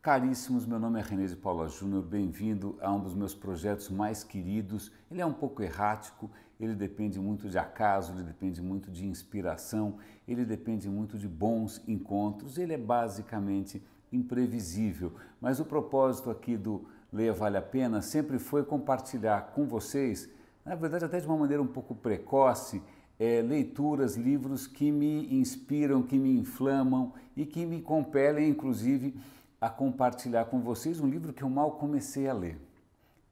Caríssimos, meu nome é René de Paula Júnior, bem-vindo a um dos meus projetos mais queridos. Ele é um pouco errático, ele depende muito de acaso, ele depende muito de inspiração, ele depende muito de bons encontros, ele é basicamente imprevisível. Mas o propósito aqui do Leia Vale a Pena sempre foi compartilhar com vocês, na verdade até de uma maneira um pouco precoce, leituras, livros que me inspiram, que me inflamam e que me compelem, inclusive, a compartilhar com vocês um livro que eu mal comecei a ler.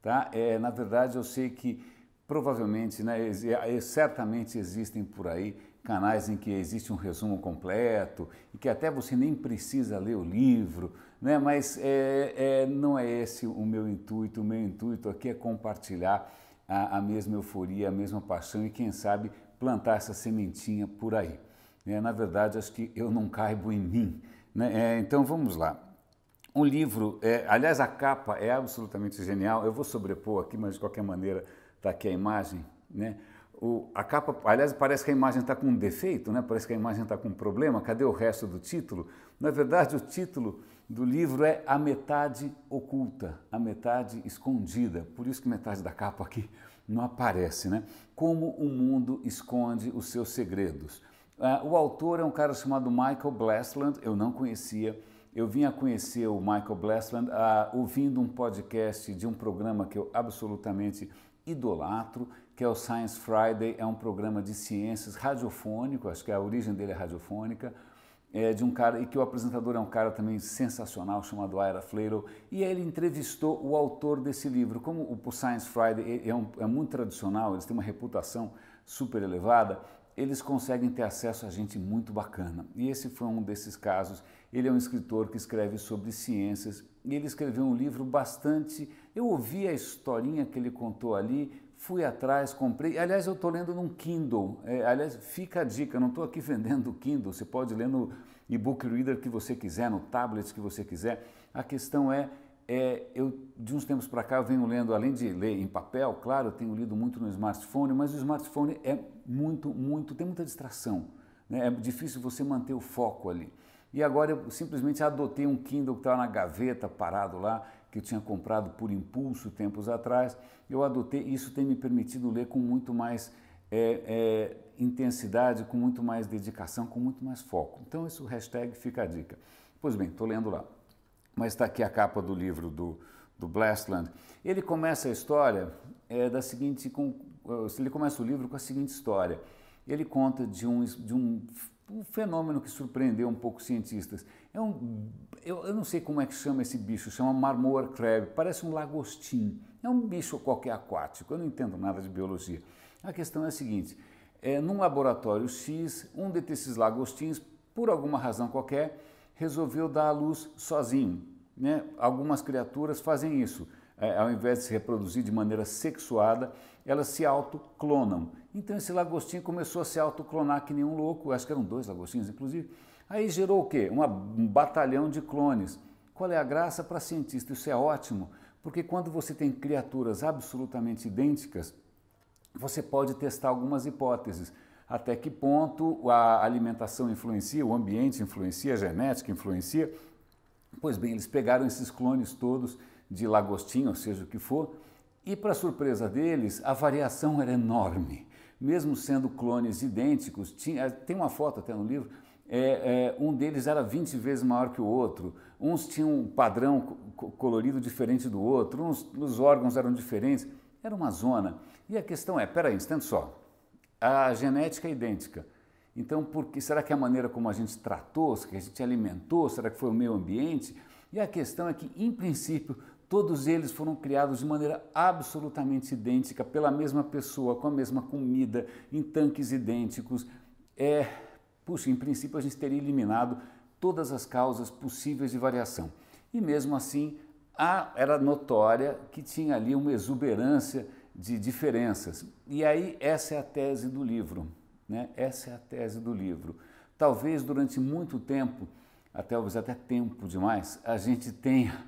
Tá? Na verdade, eu sei que provavelmente, né, certamente existem por aí canais em que existe um resumo completo e que até você nem precisa ler o livro, né? Mas não é esse o meu intuito. O meu intuito aqui é compartilhar a mesma euforia, a mesma paixão e, quem sabe, plantar essa sementinha por aí. Na verdade, acho que eu não caibo em mim. Né? Então, vamos lá. O livro, aliás, a capa é absolutamente genial. Eu vou sobrepor aqui, mas de qualquer maneira está aqui a imagem. Né? A capa, aliás, parece que a imagem está com um defeito, né? Parece que a imagem está com um problema. Cadê o resto do título? Na verdade, o título do livro é A Metade Oculta, a Metade Escondida. Por isso que metade da capa aqui não aparece, né? Como o mundo esconde os seus segredos. O autor é um cara chamado Michael Blastland, eu não conhecia. Eu vim a conhecer o Michael Blastland ouvindo um podcast de um programa que eu absolutamente idolatro, que é o Science Friday, é um programa de ciências radiofônico, acho que a origem dele é radiofônica, de um cara, e que o apresentador é um cara também sensacional, chamado Ira Flatow, e ele entrevistou o autor desse livro. Como o Science Friday é muito tradicional, eles têm uma reputação super elevada, eles conseguem ter acesso a gente muito bacana. E esse foi um desses casos. Ele é um escritor que escreve sobre ciências e ele escreveu um livro bastante... Eu ouvi a historinha que ele contou ali, fui atrás, comprei. Aliás, eu estou lendo num Kindle. Aliás, fica a dica, não estou aqui vendendo o Kindle, você pode ler no e-book reader que você quiser, no tablet que você quiser. A questão eu de uns tempos para cá eu venho lendo, além de ler em papel, claro, eu tenho lido muito no smartphone, mas o smartphone tem muita distração, né? É difícil você manter o foco ali. E agora eu simplesmente adotei um Kindle que estava na gaveta, parado lá, que eu tinha comprado por impulso tempos atrás. Eu adotei, isso tem me permitido ler com muito mais intensidade, com muito mais dedicação, com muito mais foco. Então esse hashtag fica a dica. Pois bem, estou lendo lá. Mas está aqui a capa do livro do Blastland. Ele começa a história ele começa o livro com a seguinte história. Ele conta de um fenômeno que surpreendeu um pouco os cientistas. Eu não sei como é que chama esse bicho, chama Marmor crab, parece um lagostim. É um bicho qualquer aquático, eu não entendo nada de biologia. A questão é a seguinte, num laboratório X, um desses lagostins, por alguma razão qualquer, resolveu dar à luz sozinho. Né? Algumas criaturas fazem isso. Ao invés de se reproduzir de maneira sexuada, elas se autoclonam. Então esse lagostinho começou a se autoclonar que nem um louco, acho que eram 2 lagostinhos inclusive. Aí gerou o quê? Um batalhão de clones. Qual é a graça para cientista? Isso é ótimo, porque quando você tem criaturas absolutamente idênticas, você pode testar algumas hipóteses. Até que ponto a alimentação influencia, o ambiente influencia, a genética influencia. Pois bem, eles pegaram esses clones todos de lagostim, ou seja o que for, e para surpresa deles, a variação era enorme. Mesmo sendo clones idênticos, tem uma foto até no livro, um deles era 20 vezes maior que o outro, uns tinham um padrão colorido diferente do outro, os órgãos eram diferentes, era uma zona. E a questão peraí, um instante só, a genética é idêntica, então será que é a maneira como a gente tratou, que a gente alimentou, será que foi o meio ambiente? E a questão é que, em princípio, todos eles foram criados de maneira absolutamente idêntica, pela mesma pessoa, com a mesma comida, em tanques idênticos. Puxa, em princípio a gente teria eliminado todas as causas possíveis de variação. E mesmo assim, era notória que tinha ali uma exuberância de diferenças. E aí essa é a tese do livro, né? Essa é a tese do livro. Talvez durante muito tempo, talvez até tempo demais, a gente tenha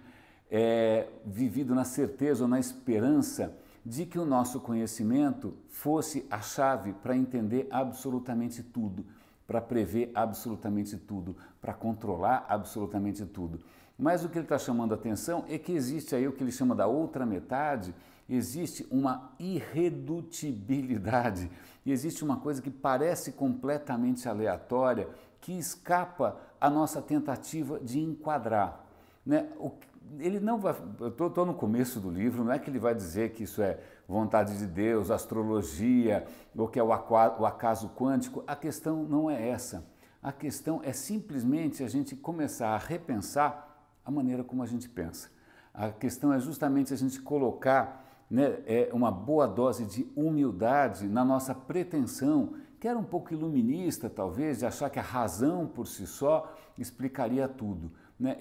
vivido na certeza ou na esperança de que o nosso conhecimento fosse a chave para entender absolutamente tudo, para prever absolutamente tudo, para controlar absolutamente tudo. Mas o que ele está chamando a atenção é que existe aí o que ele chama da outra metade, existe uma irredutibilidade, existe uma coisa que parece completamente aleatória, que escapa à nossa tentativa de enquadrar, né? Ele não vai, eu estou no começo do livro, não é que ele vai dizer que isso é vontade de Deus, astrologia, ou que é o acaso quântico. A questão não é essa. A questão é simplesmente a gente começar a repensar a maneira como a gente pensa. A questão é justamente a gente colocar, né, uma boa dose de humildade na nossa pretensão, que era um pouco iluminista talvez, de achar que a razão por si só explicaria tudo, né?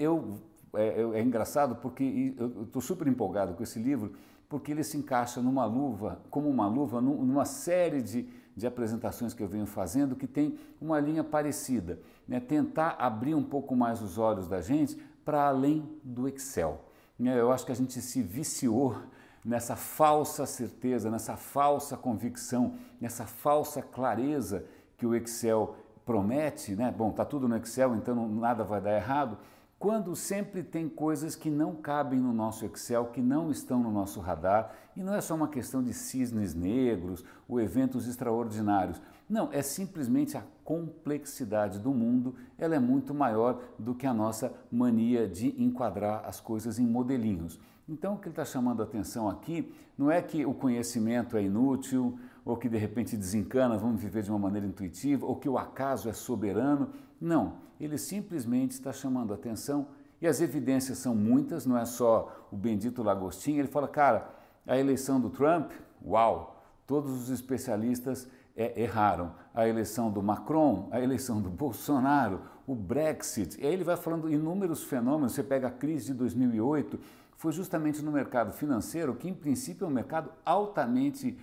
É engraçado porque eu estou super empolgado com esse livro, porque ele se encaixa numa luva, como uma luva, numa série de apresentações que eu venho fazendo que tem uma linha parecida, né? Tentar abrir um pouco mais os olhos da gente para além do Excel. Eu acho que a gente se viciou nessa falsa certeza, nessa falsa convicção, nessa falsa clareza que o Excel promete, né? Bom, está tudo no Excel, então nada vai dar errado, quando sempre tem coisas que não cabem no nosso Excel, que não estão no nosso radar, e não é só uma questão de cisnes negros ou eventos extraordinários. Não, é simplesmente a complexidade do mundo, ela é muito maior do que a nossa mania de enquadrar as coisas em modelinhos. Então, o que ele está chamando a atenção aqui não é que o conhecimento é inútil, ou que de repente desencana, vamos viver de uma maneira intuitiva, ou que o acaso é soberano. Não, ele simplesmente está chamando a atenção, e as evidências são muitas, não é só o bendito lagostinho. Ele fala, cara, a eleição do Trump, uau, todos os especialistas erraram. A eleição do Macron, a eleição do Bolsonaro, o Brexit, e aí ele vai falando inúmeros fenômenos. Você pega a crise de 2008, foi justamente no mercado financeiro, que em princípio é um mercado altamente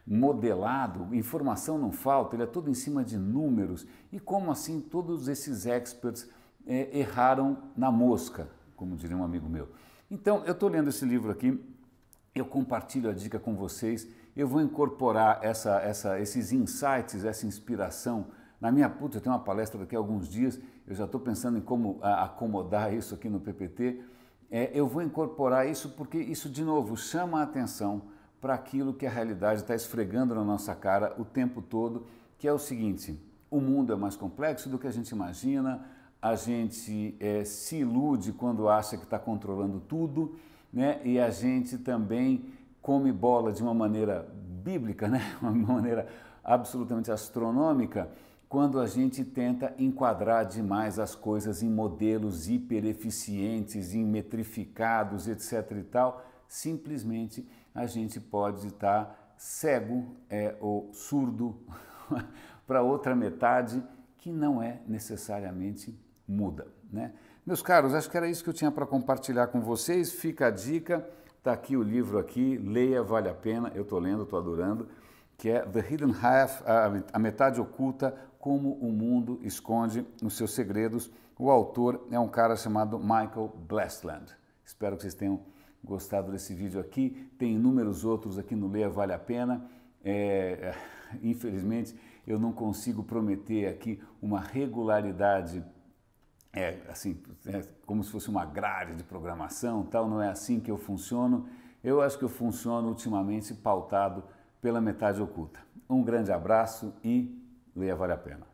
modelado, informação não falta, ele é todo em cima de números. E como assim todos esses experts erraram na mosca, como diria um amigo meu. Então, eu estou lendo esse livro aqui, eu compartilho a dica com vocês, eu vou incorporar esses insights, essa inspiração na minha eu tenho uma palestra daqui a alguns dias, eu já estou pensando em como acomodar isso aqui no PPT. Eu vou incorporar isso porque isso, de novo, chama a atenção para aquilo que a realidade está esfregando na nossa cara o tempo todo, que é o seguinte: o mundo é mais complexo do que a gente imagina, a gente se ilude quando acha que está controlando tudo, né? E a gente também come bola de uma maneira bíblica, né? Uma maneira absolutamente astronômica, quando a gente tenta enquadrar demais as coisas em modelos hipereficientes, em metrificados, etc. e tal. Simplesmente a gente pode estar cego ou surdo para outra metade que não é necessariamente muda, né? Meus caros, acho que era isso que eu tinha para compartilhar com vocês. Fica a dica, está aqui o livro aqui, leia, vale a pena, eu estou lendo, estou adorando, que é The Hidden Half, a metade oculta, como o mundo esconde os seus segredos. O autor é um cara chamado Michael Blestland. Espero que vocês tenham gostado desse vídeo aqui. Tem inúmeros outros aqui no Leia Vale a Pena. Infelizmente, eu não consigo prometer aqui uma regularidade, assim, como se fosse uma grade de programação, tal. Não é assim que eu funciono. Eu acho que eu funciono ultimamente pautado pela metade oculta. Um grande abraço e Leia Vale a Pena.